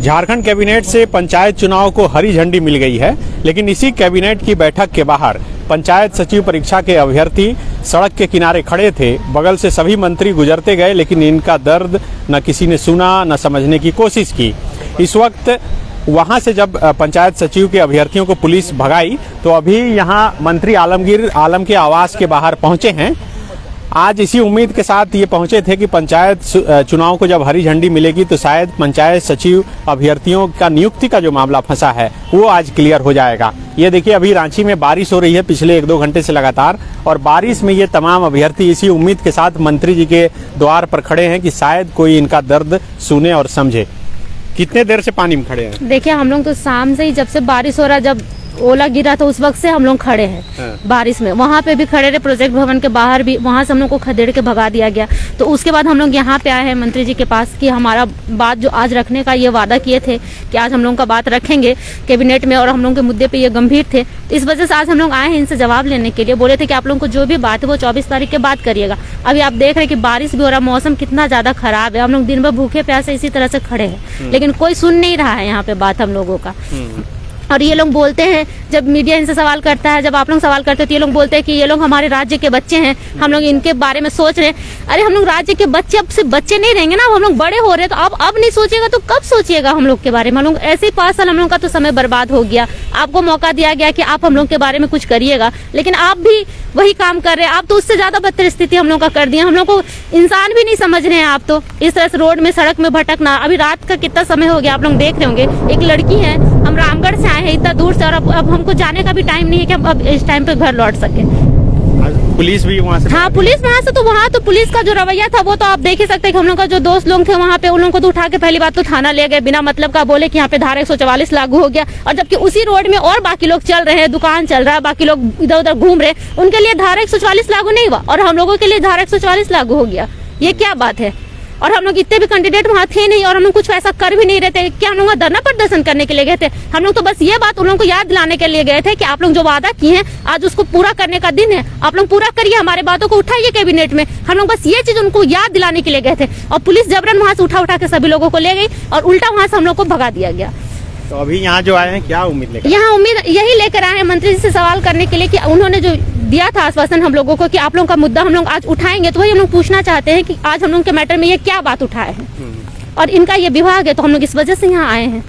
Jharkhand cabinet से पंचायत चुनाव को हरी झंडी मिल गई है, लेकिन इसी कैबिनेट की बैठक के बाहर पंचायत सचिव परीक्षा के अभ्यर्थी सड़क के किनारे खड़े थे। बगल से सभी मंत्री गुजरते गए, लेकिन इनका दर्द न किसी ने सुना, न समझने की कोशिश की। इस वक्त वहां से जब पंचायत सचिव के अभ्यर्थियों को पुलिस भगाई, तो अभी यहां मंत्री आलमगीर आलम के आवास के बाहर पहुंचे हैं। आज इसी उम्मीद के साथ ये पहुंचे थे कि पंचायत चुनाव को जब हरी झंडी मिलेगी तो शायद पंचायत सचिव अभ्यर्थियों का नियुक्ति का जो मामला फंसा है वो आज क्लियर हो जाएगा। ये देखिए, अभी रांची में बारिश हो रही है पिछले 1-2 घंटे से लगातार, और बारिश में ये तमाम अभ्यर्थी इसी उम्मीद के साथ मंत्री जी के द्वार पर खड़े हैं कि शायद कोई इनका दर्द सुने और समझे। कितने देर से पानी में खड़े हैं? देखिए, हम लोग तो शाम से ही, जब से बारिश हो रहा, जब ओला गिरा तो उस वक्त से हम लोग खड़े हैं बारिश में। वहाँ पे भी खड़े रहे, प्रोजेक्ट भवन के बाहर भी, वहाँ से हम लोग को खदेड़ के भगा दिया गया। तो उसके बाद हम लोग यहाँ पे आए हैं मंत्री जी के पास कि हमारा बात जो आज रखने का ये वादा किए थे कि आज हम लोग का बात रखेंगे कैबिनेट में, और हम लोग के मुद्दे पे ये गंभीर थे। इस वजह से आज हम लोग आए हैं इनसे जवाब लेने के लिए। बोले थे कि आप लोगों को जो भी बात है वो 24 तारीख के बाद करिएगा। अभी आप देख रहे हैं कि बारिश भी हो रहा, मौसम कितना ज्यादा खराब है। हम लोग दिन भर भूखे प्यासे इसी तरह से खड़े हैं, लेकिन कोई सुन नहीं रहा है यहाँ पे बात हम लोगों का। और ये लोग बोलते हैं, जब मीडिया इनसे सवाल करता है, जब आप लोग सवाल करते हो, तो ये लोग बोलते हैं कि ये लोग हमारे राज्य के बच्चे हैं, हम लोग इनके बारे में सोच रहे हैं। अरे हम लोग राज्य के बच्चे अब सिर्फ बच्चे नहीं रहेंगे ना, हम लोग बड़े हो रहे हैं। तो अब नहीं सोचिएगा तो कब सोचिएगा हम लोग के बारे में? हम लोग ऐसे ही 5 साल हम लोग का तो समय बर्बाद हो गया। आपको मौका दिया गया कि आप हम लोग के बारे में कुछ करिएगा, लेकिन आप भी वही काम कर रहे हैं। आप तो उससे ज्यादा बदतर स्थिति हम लोग का कर दिया। हम लोग को इंसान भी नहीं समझ रहे हैं आप तो। इस तरह से रोड में, सड़क में भटकना। अभी रात का कितना समय हो गया आप लोग देख रहे होंगे। एक लड़की है, हम रामगढ़ से आए हैं इतना दूर से, और अब हमको जाने का भी टाइम नहीं है कि हम अब इस टाइम पे घर लौट सके। पुलिस भी वहाँ से? हाँ, पुलिस वहाँ से। तो वहाँ तो पुलिस का जो रवैया था वो तो आप देख ही सकते हैं कि हम लोग का जो दोस्त लोग थे वहाँ पे, उन लोगों को तो उठा के पहली बात तो थाना ले गए, बिना मतलब का बोले कि यहाँ पे धारा 144 लागू हो गया। और जबकि उसी रोड में और बाकी लोग चल रहे हैं, दुकान चल रहा है, बाकी लोग इधर उधर घूम रहे, उनके लिए धारा 144 लागू नहीं हुआ और हम लोगों के लिए धारा 144 लागू हो गया। ये क्या बात है? और हम लोग इतने भी कैंडिडेट वहाँ थे नहीं, और हम लोग कुछ ऐसा कर भी नहीं रहे थे कि हम लोग धरना प्रदर्शन करने के लिए गए थे। हम लोग तो बस ये बात उन लोगों को याद दिलाने के लिए गए थे कि आप लोग जो वादा किए हैं आज उसको पूरा करने का दिन है। आप लोग पूरा करिए, हमारे बातों को उठाइए कैबिनेट में। हम लोग बस ये चीज उनको याद दिलाने के लिए गए थे, और पुलिस जबरन वहाँ से उठा के सभी लोगों को ले गई और उल्टा वहाँ से हम लोग को भगा दिया गया। तो अभी यहाँ जो आए हैं, क्या उम्मीद लेकर? यहाँ उम्मीद यही लेकर आए हैं मंत्री जी से सवाल करने के लिए कि उन्होंने जो दिया था आश्वासन हम लोगों को कि आप लोगों का मुद्दा हम लोग आज उठाएंगे, तो वही हम लोग पूछना चाहते हैं कि आज हम लोग के मैटर में ये क्या बात उठाए हैं। और इनका ये विभाग है, तो हम लोग इस वजह से यहाँ आए हैं।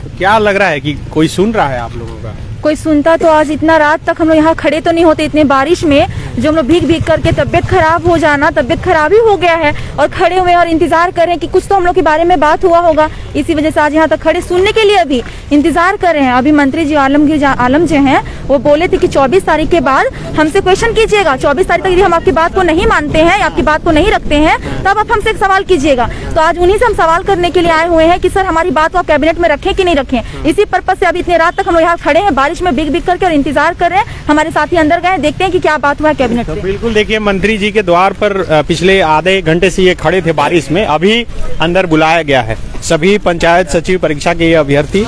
तो क्या लग रहा है कि कोई सुन रहा है आप लोगों का? कोई सुनता तो आज इतना रात तक हम लोग यहाँ खड़े तो नहीं होते। इतने बारिश में जो हम लोग भीग करके तबियत खराब हो जाना, तबियत खराब ही हो गया है, और खड़े हुए और इंतजार कर रहे हैं कि कुछ तो हम लोग के बारे में बात हुआ होगा। इसी वजह से आज यहाँ तक खड़े सुनने के लिए अभी इंतजार कर रहे हैं। अभी मंत्री जी आलम जो हैं वो बोले थे कि 24 तारीख के बाद हमसे क्वेश्चन कीजिएगा। 24 तारीख तक यदि हम आपकी बात को नहीं मानते हैं, आपकी बात को नहीं रखते हैं, तब आप हमसे एक सवाल कीजिएगा। तो आज उन्हीं से हम सवाल करने के लिए आए हुए हैं कि सर हमारी बात को आप कैबिनेट में रखें कि नहीं रखें। इसी पर्पज से अभी इतने रात तक हम लोग यहाँ खड़े हैं बारिश में बिग करके, और इंतजार कर रहे हैं। हमारे साथी अंदर गए, देखते हैं कि क्या बात हुआ है कैबिनेट में। बिल्कुल, देखिए, मंत्री जी के द्वार पर पिछले आधे घंटे से ये खड़े थे बारिश में। अभी अंदर बुलाया गया है। सभी पंचायत सचिव परीक्षा के ये अभ्यर्थी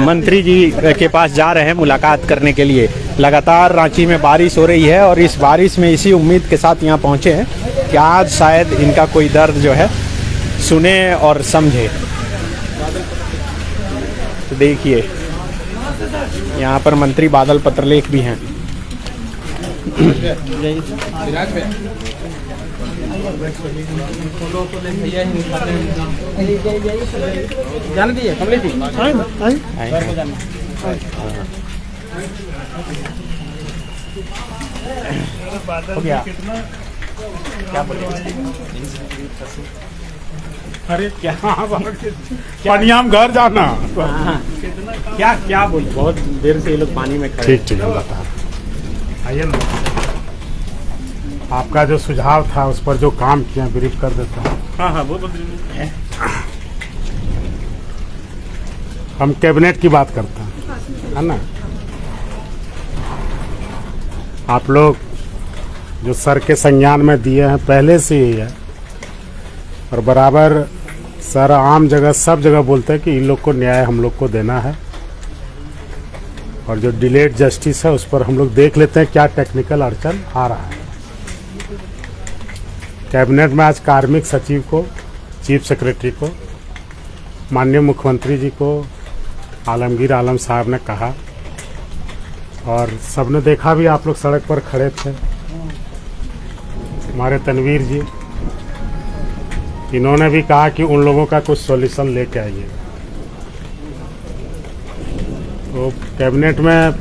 मंत्री जी के पास जा रहे हैं मुलाकात करने के लिए। लगातार रांची में बारिश हो रही है, और इस बारिश में इसी उम्मीद के साथ यहाँ पहुँचे हैं कि आज शायद इनका कोई दर्द जो है सुने और समझे। तो देखिए, यहाँ पर मंत्री बादल पत्रलेख भी हैं। हो गया? क्या बोले? अरे क्या पनियाम घर जाना। क्या क्या बोले? बहुत देर से ये लोग पानी में खड़े। ठीक हम बता रहे, आइए ना। आपका जो सुझाव था उस पर जो काम किया ब्रीफ कर देता हूँ। हाँ, वो हम कैबिनेट की बात करते हैं, है ना। आप लोग जो सर के संज्ञान में दिए हैं पहले से ही है, और बराबर सर आम जगह सब जगह बोलते हैं कि इन लोग को न्याय हम लोग को देना है, और जो डिलेड जस्टिस है उस पर हम लोग देख लेते हैं क्या टेक्निकल अड़चन आ रहा है। कैबिनेट में आज कार्मिक सचिव को, चीफ सेक्रेटरी को माननीय मुख्यमंत्री जी को आलमगीर आलम साहब ने कहा, और सबने देखा भी, आप लोग सड़क पर खड़े थे, हमारे तनवीर जी, इन्होंने भी कहा कि उन लोगों का कुछ सॉल्यूशन लेके आइए। तो कैबिनेट में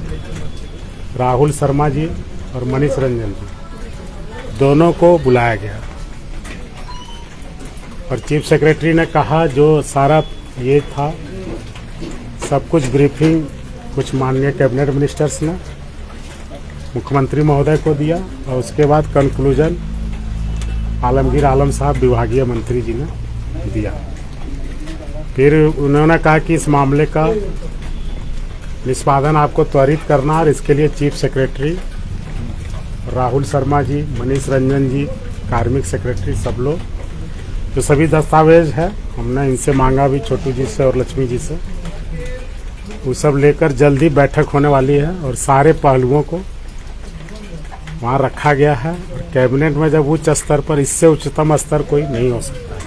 राहुल शर्मा जी और मनीष रंजन जी दोनों को बुलाया गया, और चीफ सेक्रेटरी ने कहा जो सारा ये था सब कुछ ब्रीफिंग कुछ माननीय कैबिनेट मिनिस्टर्स ने मुख्यमंत्री महोदय को दिया, और उसके बाद कंक्लूजन आलमगीर आलम साहब विभागीय मंत्री जी ने दिया। फिर उन्होंने कहा कि इस मामले का निष्पादन आपको त्वरित करना, और इसके लिए चीफ सेक्रेटरी राहुल शर्मा जी, मनीष रंजन जी, कार्मिक सेक्रेटरी, सब लोग जो सभी दस्तावेज है हमने इनसे मांगा भी, छोटू जी से और लक्ष्मी जी से, वो सब लेकर जल्दी बैठक होने वाली है, और सारे पहलुओं को वहाँ रखा गया है। और कैबिनेट में जब उच्च स्तर पर, इससे उच्चतम स्तर कोई नहीं हो सकता है।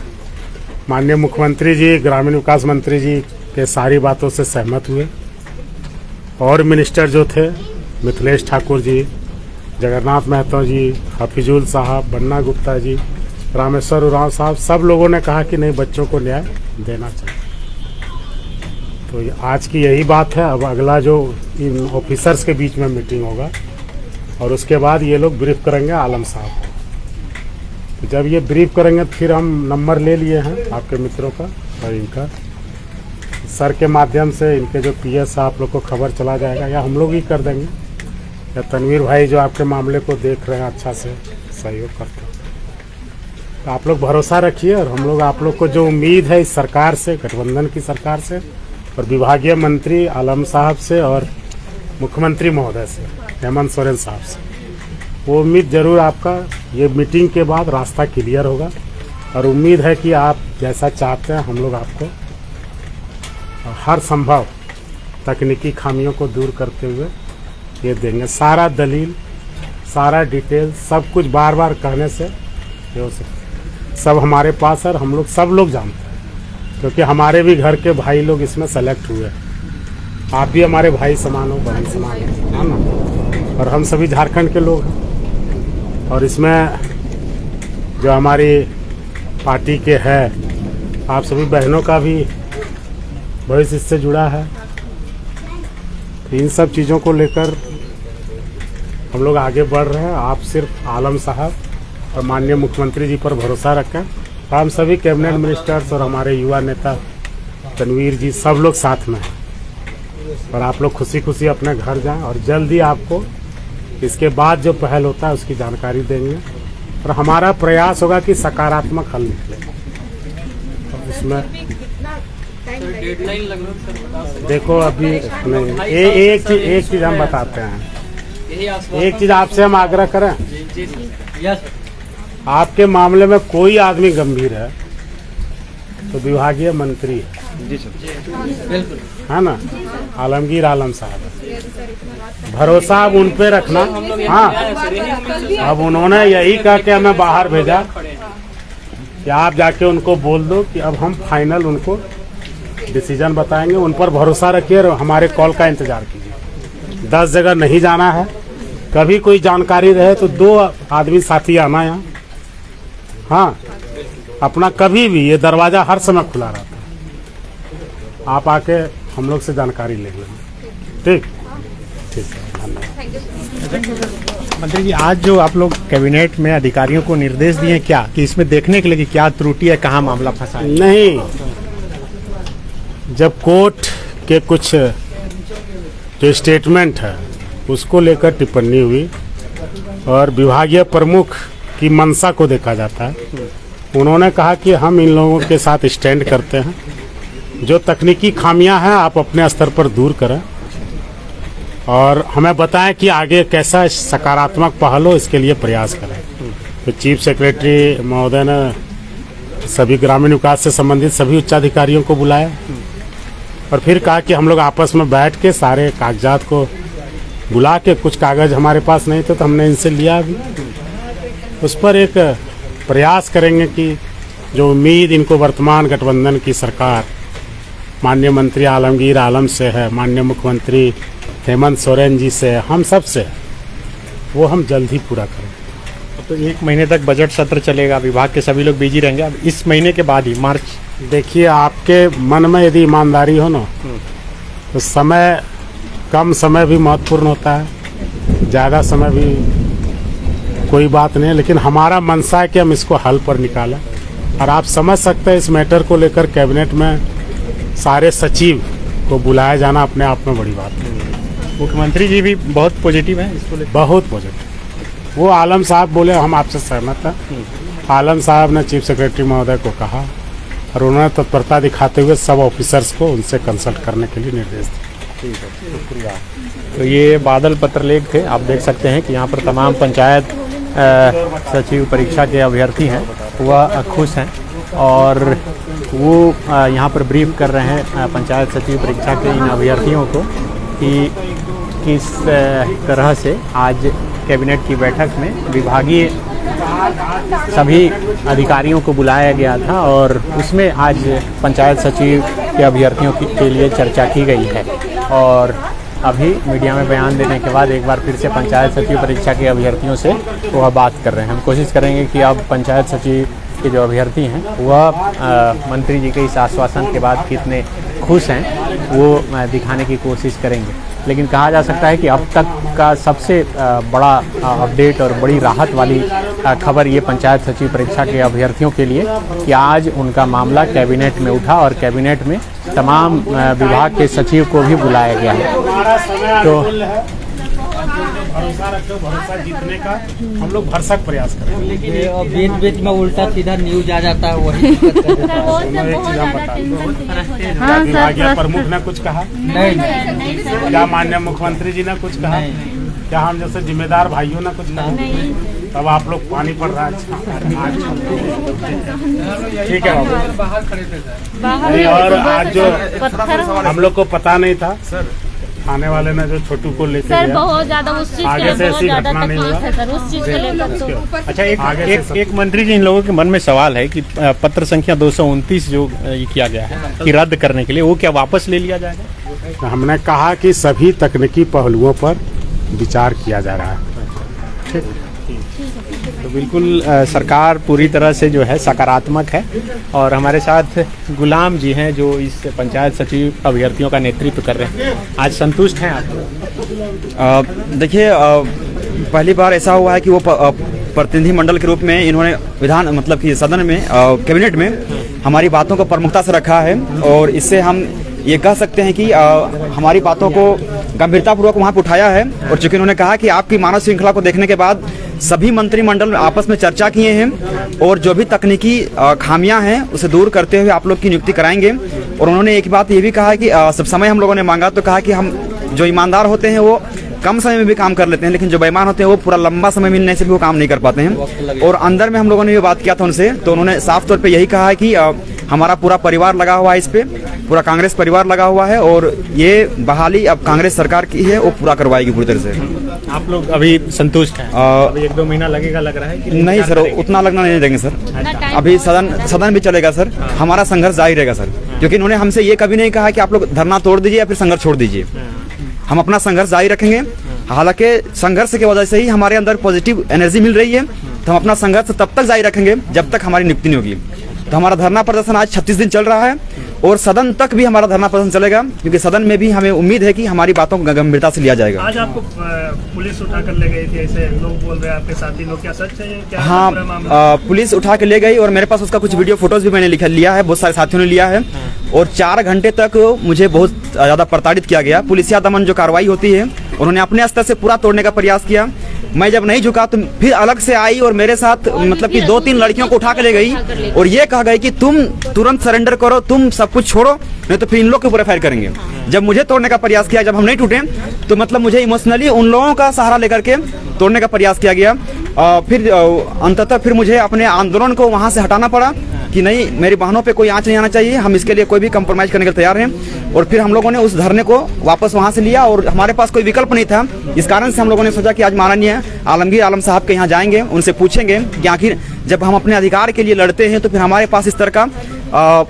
माननीय मुख्यमंत्री जी, ग्रामीण विकास मंत्री जी के सारी बातों से सहमत हुए, और मिनिस्टर जो थे मिथिलेश ठाकुर जी, जगन्नाथ महतो जी, हफीजुल साहब, बन्ना गुप्ता जी, रामेश्वर उरांव साहब, सब लोगों ने कहा कि नहीं, बच्चों को न्याय देना चाहिए। तो आज की यही बात है। अब अगला जो इन ऑफिसर्स के बीच में मीटिंग होगा, और उसके बाद ये लोग ब्रीफ करेंगे आलम साहब को। तो जब ये ब्रीफ करेंगे तो फिर हम नंबर ले लिए हैं आपके मित्रों का, और इनका सर के माध्यम से इनके जो पीएस आप लोग को खबर चला जाएगा, या हम लोग ही कर देंगे, या तनवीर भाई जो आपके मामले को देख रहे हैं अच्छा से सहयोग करते हैं। तो आप लोग भरोसा रखिए, और हम लोग आप लोग को जो उम्मीद है इस सरकार से, गठबंधन की सरकार से, और विभागीय मंत्री आलम साहब से, और मुख्यमंत्री महोदय से, हेमंत सोरेन साहब से, वो उम्मीद जरूर आपका ये मीटिंग के बाद रास्ता क्लियर होगा। और उम्मीद है कि आप जैसा चाहते हैं हम लोग आपको हर संभव तकनीकी खामियों को दूर करते हुए ये देंगे। सारा दलील, सारा डिटेल, सब कुछ बार बार कहने से ये हो सकता, सब हमारे पास है, और हम लोग सब लोग जानते हैं, क्योंकि हमारे भी घर के भाई लोग इसमें सेलेक्ट हुए। आप भी हमारे भाई समान हो, बहन समान हो, है ना, और हम सभी झारखंड के लोग हैं। और इसमें जो हमारी पार्टी के है, आप सभी बहनों का भी भविष्य इससे जुड़ा है। इन सब चीज़ों को लेकर हम लोग आगे बढ़ रहे हैं। आप सिर्फ आलम साहब और माननीय मुख्यमंत्री जी पर भरोसा रखें। हम सभी कैबिनेट मिनिस्टर्स और हमारे युवा नेता तनवीर जी, सब लोग साथ में हैं, और आप लोग खुशी खुशी अपने घर जाएं, और जल्दी आपको इसके बाद जो पहल होता है उसकी जानकारी देंगे, और हमारा प्रयास होगा कि सकारात्मक हल निकले। तो इसमें देखो अभी नहीं, एक चीज हम बताते हैं, एक चीज आपसे हम आग्रह करें, आपके मामले में कोई आदमी गंभीर है तो विभागीय मंत्री है, जी सर, है ना, आलमगीर आलम साहब, भरोसा अब उन पे रखना। हाँ, अब उन्होंने यही कहा कि हमें बाहर भेजा कि आप जाके उनको बोल दो कि अब हम फाइनल उनको डिसीजन बताएंगे। उन पर भरोसा रखिए और हमारे कॉल का इंतजार कीजिए। 10 जगह नहीं जाना है, कभी कोई जानकारी रहे तो 2 आदमी साथी आना यहाँ। हाँ, अपना कभी भी ये दरवाजा हर समय खुला रहता है, आप आके हम लोग से जानकारी ले लेंगे। ठीक ठीक है, धन्यवाद। मंत्री जी, आज जो आप लोग कैबिनेट में अधिकारियों को निर्देश दिए क्या कि इसमें देखने के लिए कि क्या त्रुटि है, कहाँ मामला फंसा है? नहीं, जब कोर्ट के कुछ जो स्टेटमेंट है उसको लेकर टिप्पणी हुई और विभागीय प्रमुख की मंशा को देखा जाता है, उन्होंने कहा कि हम इन लोगों के साथ स्टैंड करते हैं, जो तकनीकी खामियां हैं आप अपने स्तर पर दूर करें और हमें बताएं कि आगे कैसा सकारात्मक पहल हो, इसके लिए प्रयास करें। तो चीफ सेक्रेटरी महोदय ने सभी ग्रामीण विकास से संबंधित सभी उच्चाधिकारियों को बुलाया और फिर कहा कि हम लोग आपस में बैठ के सारे कागजात को बुला के, कुछ कागज हमारे पास नहीं थे तो हमने इनसे लिया भी, उस पर एक प्रयास करेंगे कि जो उम्मीद इनको वर्तमान गठबंधन की सरकार माननीय मंत्री आलमगीर आलम से है, माननीय मुख्यमंत्री हेमंत सोरेन जी से है, हम सब से है, वो हम जल्द ही पूरा करेंगे। तो 1 महीने तक बजट सत्र चलेगा, विभाग के सभी लोग बिजी रहेंगे। अब इस महीने के बाद ही मार्च, देखिए आपके मन में यदि ईमानदारी हो ना तो समय, कम समय भी महत्वपूर्ण होता है, ज़्यादा समय भी कोई बात नहीं है, लेकिन हमारा मनसा है कि हम इसको हल पर निकालें। और आप समझ सकते हैं इस मैटर को लेकर कैबिनेट में सारे सचिव को बुलाया जाना अपने आप में बड़ी बात है। मुख्यमंत्री जी भी बहुत पॉजिटिव हैं इसको लेकर। बहुत पॉजिटिव। वो आलम साहब बोले हम आपसे सहमत हैं। आलम साहब ने चीफ सेक्रेटरी महोदय को कहा और उन्होंने तत्परता दिखाते हुए सब ऑफिसर्स को उनसे कंसल्ट करने के लिए निर्देश दिए। ठीक है, शुक्रिया। तो ये बादल पत्रलेख थे, आप देख सकते हैं कि यहाँ पर तमाम पंचायत सचिव परीक्षा के अभ्यर्थी हैं वह खुश हैं और वो यहाँ पर ब्रीफ कर रहे हैं पंचायत सचिव परीक्षा के इन अभ्यर्थियों को कि किस तरह से आज कैबिनेट की बैठक में विभागीय सभी अधिकारियों को बुलाया गया था और उसमें आज पंचायत सचिव के अभ्यर्थियों के लिए चर्चा की गई है। और अभी मीडिया में बयान देने के बाद एक बार फिर से पंचायत सचिव परीक्षा के अभ्यर्थियों से वह बात कर रहे हैं। हम कोशिश करेंगे कि अब पंचायत सचिव के जो अभ्यर्थी हैं वह मंत्री जी के इस आश्वासन के बाद कितने खुश हैं वो दिखाने की कोशिश करेंगे। लेकिन कहा जा सकता है कि अब तक का सबसे बड़ा अपडेट और बड़ी राहत वाली खबर ये पंचायत सचिव परीक्षा के अभ्यर्थियों के लिए कि आज उनका मामला कैबिनेट में उठा और कैबिनेट में तमाम विभाग के सचिव को भी बुलाया गया है। तो भरोसा रखो, भरोसा जीतने का हम लोग भरसक प्रयास करेंगे। बीच बीच में उल्टा सीधा न्यूज आ जाता है, वही विभागीय प्रमुख ने कुछ कहा नहीं। क्या माननीय मुख्यमंत्री जी ने कुछ कहा? क्या हम जैसे जिम्मेदार भाइयों ने कुछ कहा? तब आप लोग पानी पड़ रहा है। ठीक है बाबू। और आज जो हम लोग को पता नहीं था थाने वाले ने जो छोटू को लेकर सर बहुत ज्यादा उस चीज आगे से ऐसी घटना नहीं हुआ है सर, उस चीज को लेकर तो अच्छा एक मंत्री जी, इन लोगों के मन में सवाल है कि पत्र संख्या 229 जो ये किया गया है कि रद्द करने के लिए, वो क्या वापस ले लिया जाएगा? हमने कहा कि सभी तकनीकी पहलुओं पर विचार किया जा रहा है। तो बिल्कुल सरकार पूरी तरह से जो है सकारात्मक है और हमारे साथ गुलाम जी हैं जो इस पंचायत सचिव अभ्यर्थियों का नेतृत्व कर रहे हैं। आज संतुष्ट हैं आप? देखिए, पहली बार ऐसा हुआ है कि वो प्रतिनिधि मंडल के रूप में इन्होंने विधान मतलब कि सदन में कैबिनेट में हमारी बातों को प्रमुखता से रखा है और इससे हम ये कह सकते हैं कि हमारी बातों को गंभीरतापूर्वक वहाँ पर उठाया है। और चूंकि उन्होंने कहा कि आपकी मानव श्रृंखला को देखने के बाद सभी मंत्रिमंडल आपस में चर्चा किए हैं और जो भी तकनीकी खामियां हैं उसे दूर करते हुए आप लोग की नियुक्ति कराएंगे। और उन्होंने एक बात ये भी कहा कि सब समय हम लोगों ने मांगा तो कहा कि हम जो ईमानदार होते हैं वो कम समय में भी काम कर लेते हैं, लेकिन जो बेईमान होते हैं वो पूरा लंबा समय मिलने से भी वो काम नहीं कर पाते हैं। और अंदर में हम लोगों ने ये बात किया था उनसे, तो उन्होंने साफ तौर पे यही कहा है कि हमारा पूरा परिवार लगा हुआ है इस पे, पूरा कांग्रेस परिवार लगा हुआ है और ये बहाली अब कांग्रेस सरकार की है, वो पूरा करवाएगी पूरी तरह से। आप लोग अभी संतुष्ट हैं? अभी 1-2 महीना लगेगा लग रहा है कि नहीं सर, उतना लगना नहीं देंगे सर। अभी सदन भी चलेगा सर, हमारा संघर्ष जारी रहेगा सर, क्योंकि इन्होंने हमसे ये कभी नहीं कहा कि आप लोग धरना तोड़ दीजिए या फिर संघर्ष छोड़ दीजिए। हम अपना संघर्ष जारी रखेंगे। हालांकि संघर्ष की वजह से ही हमारे अंदर पॉजिटिव एनर्जी मिल रही है, तो हम अपना संघर्ष तब तक जारी रखेंगे जब तक हमारी नियुक्ति नहीं होगी। तो हमारा धरना प्रदर्शन आज 36 दिन चल रहा है और सदन तक भी हमारा धरना प्रदर्शन चलेगा, क्योंकि सदन में भी हमें उम्मीद है कि हमारी बातों को गंभीरता से लिया जाएगा। आज आपको पुलिस उठा कर ले गई थी, ऐसे लोग बोल रहे हैं आपके साथी लोग, क्या सच है? क्या हाँ, पुलिस उठा के ले गई और मेरे पास उसका कुछ वीडियो फोटोज भी मैंने लिया है, बहुत सारे साथियों ने लिया है। और 4 घंटे तक मुझे बहुत ज़्यादा प्रताड़ित किया गया। पुलिसिया दमन जो कार्रवाई होती है उन्होंने अपने स्तर से पूरा तोड़ने का प्रयास किया। मैं जब नहीं झुका तो फिर अलग से आई और मेरे साथ मतलब कि 2-3 लड़कियों को उठा के ले गई और ये कहा गई कि तुम तुरंत सरेंडर करो, तुम सब कुछ छोड़ो, नहीं तो फिर इन लोग के ऊपर फायर करेंगे। जब मुझे तोड़ने का प्रयास किया, जब हम नहीं टूटे, तो मतलब मुझे इमोशनली उन लोगों का सहारा लेकर के तोड़ने का प्रयास किया गया। फिर अंततः फिर मुझे अपने आंदोलन को वहाँ से हटाना पड़ा कि नहीं, मेरी बहनों पे कोई आंच नहीं आना चाहिए, हम इसके लिए कोई भी कंप्रोमाइज करने के लिए तैयार हैं। और फिर हम लोगों ने उस धरने को वापस वहाँ से लिया और हमारे पास कोई विकल्प नहीं था। इस कारण से हम लोगों ने सोचा कि आज माननीय आलमगीर आलम साहब के यहाँ जाएंगे, उनसे पूछेंगे कि आखिर जब हम अपने अधिकार के लिए लड़ते हैं तो फिर हमारे पास इस तरह का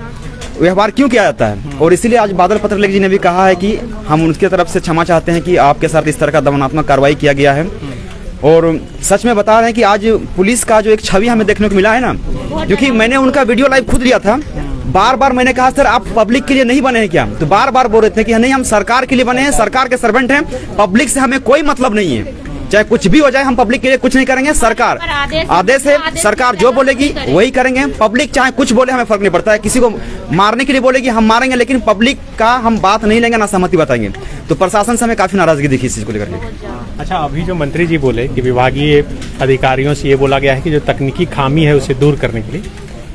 व्यवहार क्यों किया जाता है। और इसीलिए आज बादल पत्रलेख जी ने भी कहा है कि हम उनकी तरफ से क्षमा चाहते हैं कि आपके साथ इस तरह का दमनात्मक कार्रवाई किया गया है। और सच में बता रहे हैं कि आज पुलिस का जो एक छवि हमें देखने को मिला है ना, क्योंकि मैंने उनका वीडियो लाइव खुद लिया था, बार बार मैंने कहा सर आप पब्लिक के लिए नहीं बने हैं क्या, तो बार बार बोल रहे थे कि नहीं हम सरकार के लिए बने हैं, सरकार के सर्वेंट हैं, पब्लिक से हमें कोई मतलब नहीं है, चाहे कुछ भी हो जाए हम पब्लिक के लिए कुछ नहीं करेंगे, सरकार आदेश है, सरकार जो बोलेगी वही करेंगे, पब्लिक चाहे कुछ बोले हमें फर्क नहीं पड़ता है, किसी को मारने के लिए बोलेगी हम मारेंगे, लेकिन पब्लिक का हम बात नहीं लेंगे, ना सहमति बताएंगे। तो प्रशासन से हमें काफी नाराजगी दिखी इस चीज को लेकर। अच्छा, अभी जो मंत्री जी बोले कि विभागीय अधिकारियों से ये बोला गया है कि जो तकनीकी खामी है उसे दूर करने के लिए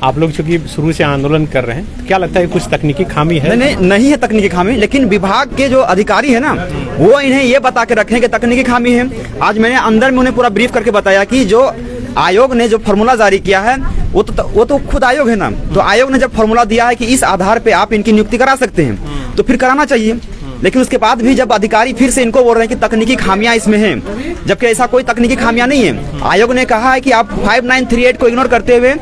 आप लोग चूंकि शुरू से आंदोलन कर रहे हैं, तो क्या लगता है कुछ तकनीकी खामी है? नहीं है तकनीकी खामी, लेकिन विभाग के जो अधिकारी है ना वो इन्हें ये बता के रखें कि तकनीकी खामी है। आज मैंने अंदर में उन्हें पूरा ब्रीफ करके बताया कि जो आयोग ने जो फॉर्मूला जारी किया है वो तो खुद आयोग है ना, तो आयोग ने जब फॉर्मूला दिया है कि इस आधार पे आप इनकी नियुक्ति करा सकते हैं तो फिर कराना चाहिए। लेकिन उसके बाद भी जब अधिकारी फिर से इनको बोल रहे हैं कि तकनीकी खामियां इसमें हैं, जबकि ऐसा कोई तकनीकी खामियां नहीं है। आयोग ने कहा है कि आप 5938 को इग्नोर करते हुए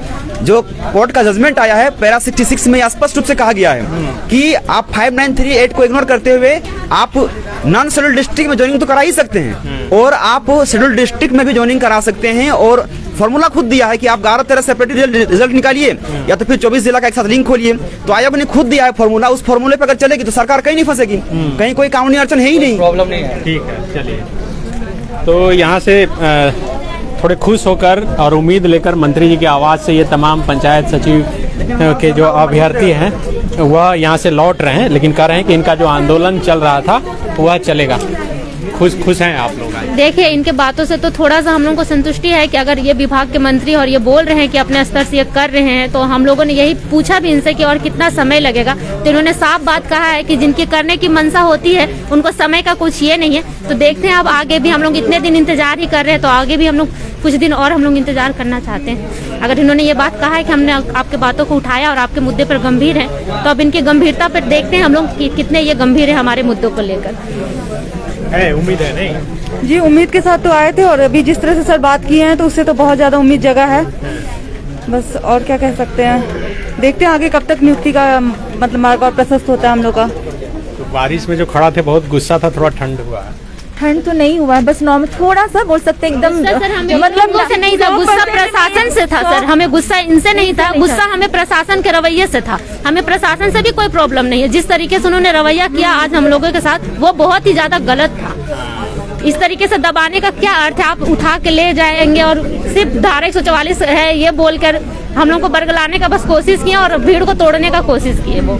जो कोर्ट का जजमेंट आया है पैरा 66 में स्पष्ट रूप से कहा गया है कि आप 5938 को इग्नोर करते हुए आप नॉन शेड्यूल्ड डिस्ट्रिक्ट में ज्वाइनिंग तो करा ही सकते हैं और आप शेड्यूल्ड डिस्ट्रिक्ट में भी ज्वाइनिंग करा सकते हैं। और फॉर्मूला खुद दिया है कि आप 11-13 सेपरेट रिजल्ट निकालिए या तो फिर 24 जिला का एक साथ लिंक खोलिए। तो आयोग ने खुद दिया है फॉर्मूला, उस फॉर्मूले पर अगर चलेगी तो सरकार कहीं नहीं फंसेगी, कहीं कोई कानूनी अड़चन है ही नहीं, प्रॉब्लम नहीं है। ठीक है, चलिए। तो यहाँ से थोड़े खुश होकर और उम्मीद लेकर मंत्री जी की आवाज़ से ये तमाम पंचायत सचिव के जो अभ्यर्थी हैं वह यहाँ से लौट रहे हैं, लेकिन कह रहे हैं कि इनका जो आंदोलन चल रहा था वह चलेगा। खुश हैं आप लोग? देखिए, इनके बातों से तो थोड़ा सा हम लोगों को संतुष्टि है कि अगर ये विभाग के मंत्री और ये बोल रहे हैं कि अपने स्तर से ये कर रहे हैं, तो हम लोगों ने यही पूछा भी इनसे कि और कितना समय लगेगा, तो इन्होंने साफ बात कहा है कि जिनकी करने की मंशा होती है उनको समय का कुछ ये नहीं है। तो देखते हैं अब आगे भी, हम लोग इतने दिन इंतजार ही कर रहे हैं तो आगे भी हम लोग कुछ दिन और हम लोग इंतजार करना चाहते हैं। अगर इन्होंने ये बात कहा है कि हमने आपके बातों को उठाया और आपके मुद्दे पर गंभीर है, तो अब इनकी गंभीरता पर देखते हैं हम लोग कि कितने ये गंभीर है हमारे मुद्दों को लेकर। उम्मीद है नहीं जी, उम्मीद के साथ तो आए थे और अभी जिस तरह से सर बात किए हैं तो उससे तो बहुत ज़्यादा उम्मीद जगह है। बस और क्या कह सकते हैं, देखते हैं आगे कब तक नियुक्ति का मतलब मार्ग और प्रशस्त होता है हम लोग का। तो बारिश में जो खड़ा थे बहुत गुस्सा था, थोड़ा ठंड हुआ है? ठंड तो नहीं हुआ है, बस नॉर्मल थोड़ा सा बोल सकते हैं एकदम, सर हमें मतलब से नहीं था, गुस्सा प्रशासन से था सर, हमें गुस्सा इनसे नहीं था, गुस्सा हमें प्रशासन के रवैये से था। हमें प्रशासन से भी कोई प्रॉब्लम नहीं है, जिस तरीके से उन्होंने रवैया किया आज हम लोगों के साथ वो बहुत ही ज्यादा गलत था। इस तरीके से दबाने का क्या अर्थ है? आप उठा के ले जाएंगे और सिर्फ धारा 144 है ये बोलकर हम लोग को बरगलाने का बस कोशिश किया और भीड़ को तोड़ने का कोशिश किए वो।